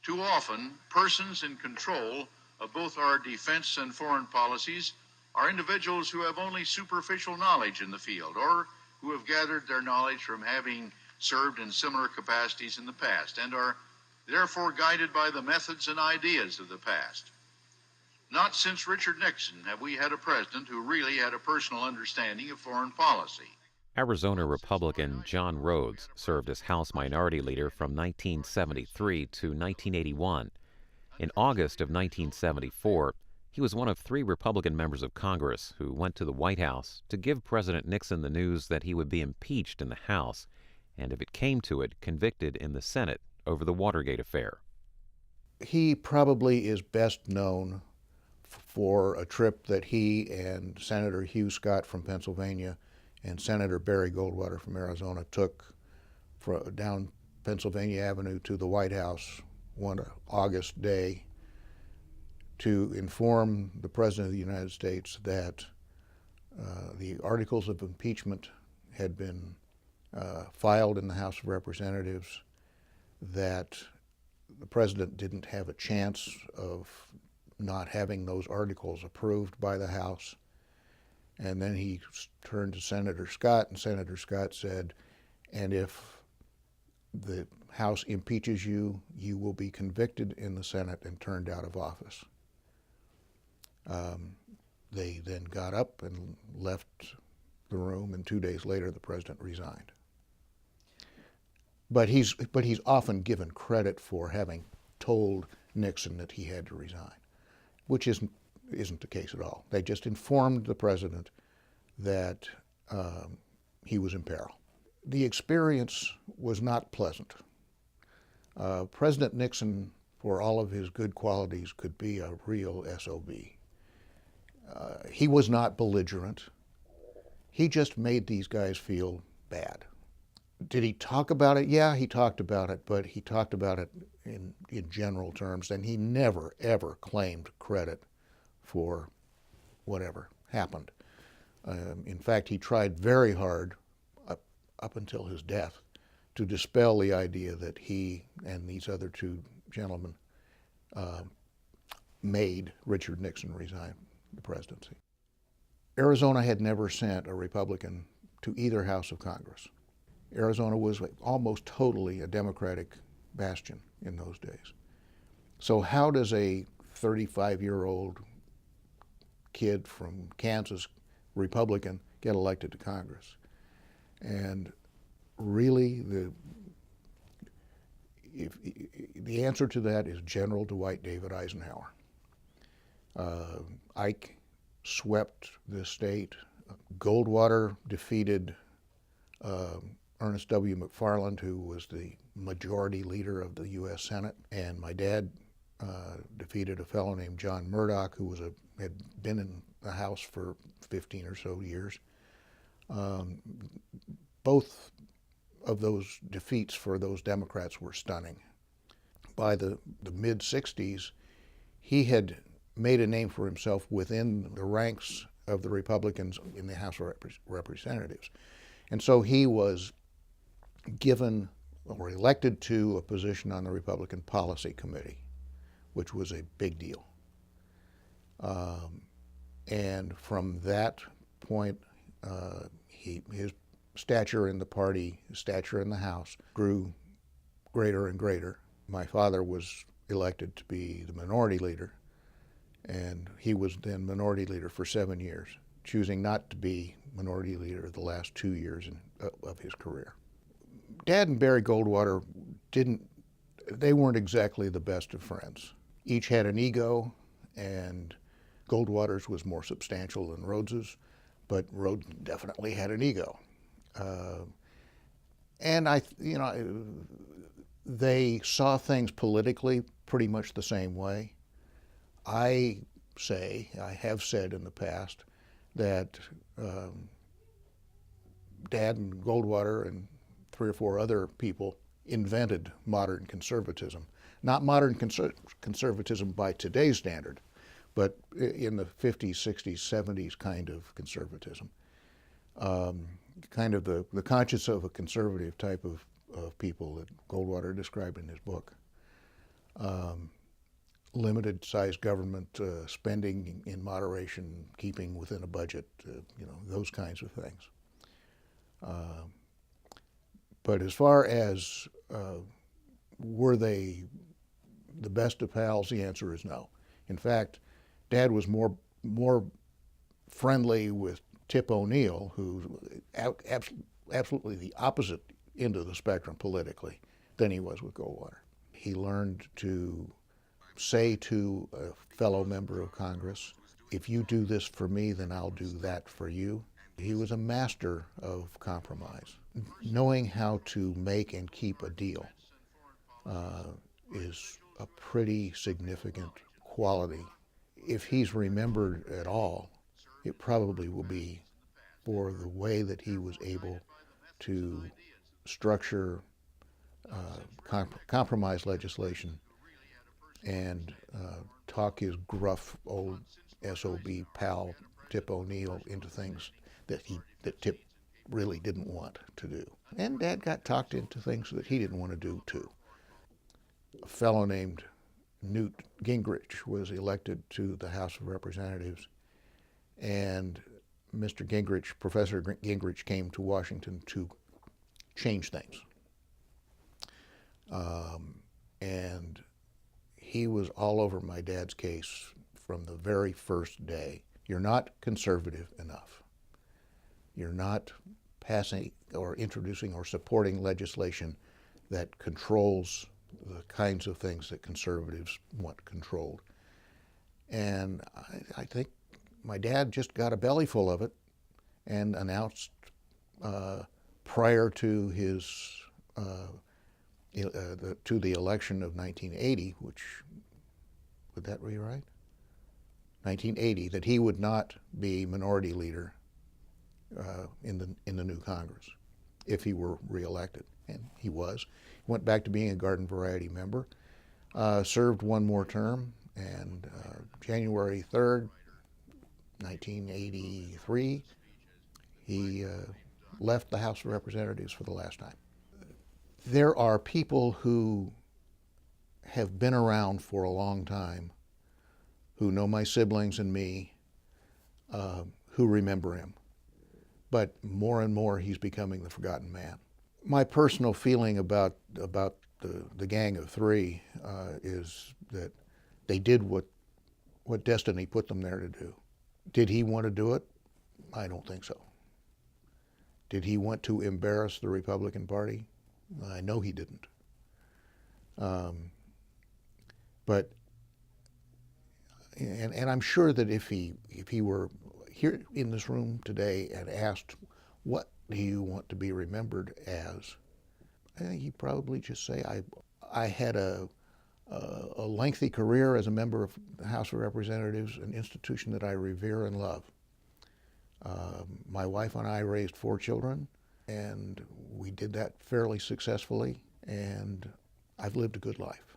Too often, persons in control of both our defense and foreign policies are individuals who have only superficial knowledge in the field or who have gathered their knowledge from having served in similar capacities in the past and are therefore guided by the methods and ideas of the past. Not since Richard Nixon have we had a president who really had a personal understanding of foreign policy. Arizona Republican John Rhodes served as House Minority Leader from 1973 to 1981. In August of 1974, he was one of 3 Republican members of Congress who went to the White House to give President Nixon the news that he would be impeached in the House, and if it came to it, convicted in the Senate over the Watergate affair. He probably is best known for a trip that he and Senator Hugh Scott from Pennsylvania and Senator Barry Goldwater from Arizona took down Pennsylvania Avenue to the White House one August day to inform the President of the United States that the articles of impeachment had been filed in the House of Representatives, that the President didn't have a chance of not having those articles approved by the House. And then he turned to Senator Scott, and Senator Scott said, and if the House impeaches you, you will be convicted in the Senate and turned out of office. They then got up and left the room, and 2 days later the President resigned. But he's often given credit for having told Nixon that he had to resign, which isn't the case at all. They just informed the President that he was in peril. The experience was not pleasant. President Nixon, for all of his good qualities, could be a real SOB. He was not belligerent. He just made these guys feel bad. Did he talk about it? Yeah, he talked about it, but he talked about it in general terms, and he never, ever claimed credit for whatever happened. In fact, he tried very hard up until his death to dispel the idea that he and these other 2 gentlemen made Richard Nixon resign the presidency. Arizona had never sent a Republican to either house of Congress. Arizona was almost totally a Democratic bastion in those days. So how does a 35-year-old kid from Kansas, Republican, get elected to Congress? And really, the answer to that is General Dwight David Eisenhower. Ike swept the state. Goldwater defeated Ernest W. McFarland, who was the majority leader of the U.S. Senate, and my dad defeated a fellow named John Murdoch, who had been in the House for 15 or so years. Both of those defeats for those Democrats were stunning. By the mid-60s, he had made a name for himself within the ranks of the Republicans in the House of Representatives. And so he was given or elected to a position on the Republican Policy Committee, which was a big deal. And from that point, his stature in the party, his stature in the House, grew greater and greater. My father was elected to be the minority leader, and he was then minority leader for 7 years, choosing not to be minority leader the last 2 years of his career. Dad and Barry Goldwater they weren't exactly the best of friends. Each had an ego, and Goldwater's was more substantial than Rhodes's, but Rhodes definitely had an ego. And they saw things politically pretty much the same way. I have said in the past that Dad and Goldwater and 3 or 4 other people invented modern conservatism. Not modern conservatism by today's standard, but in the 50s, 60s, 70s kind of conservatism. Kind of the conscience of a conservative type of people that Goldwater described in his book. limited-sized government, spending in moderation, keeping within a budget, those kinds of things. But as far as were they the best of pals, the answer is no. In fact, Dad was more friendly with Tip O'Neill, who's absolutely the opposite end of the spectrum politically, than he was with Goldwater. He learned to say to a fellow member of Congress, if you do this for me, then I'll do that for you. He was a master of compromise. Knowing how to make and keep a deal is a pretty significant quality. If he's remembered at all, it probably will be for the way that he was able to structure compromise legislation and talk his gruff old SOB pal Tip O'Neill into things that Tip really didn't want to do. And Dad got talked into things that he didn't want to do too. A fellow named Newt Gingrich was elected to the House of Representatives, and Professor Gingrich came to Washington to change things. And he was all over my dad's case from the very first day. You're not conservative enough. You're not passing or introducing or supporting legislation that controls the kinds of things that conservatives want controlled. And I think my dad just got a belly full of it and announced prior to his to the election of 1980, which, would that be right? 1980, that he would not be minority leader in the new Congress if he were reelected, and he was. He went back to being a garden variety member, served one more term, and January 3rd, 1983, he left the House of Representatives for the last time. There are people who have been around for a long time, who know my siblings and me, who remember him. But more and more, he's becoming the forgotten man. My personal feeling about the Gang of Three is that they did what destiny put them there to do. Did he want to do it? I don't think so. Did he want to embarrass the Republican Party? I know he didn't. But I'm sure that if he were here in this room today and asked, what do you want to be remembered as? I think he'd probably just say, I had a lengthy career as a member of the House of Representatives, an institution that I revere and love. My wife and I raised 4 children, and we did that fairly successfully, and I've lived a good life.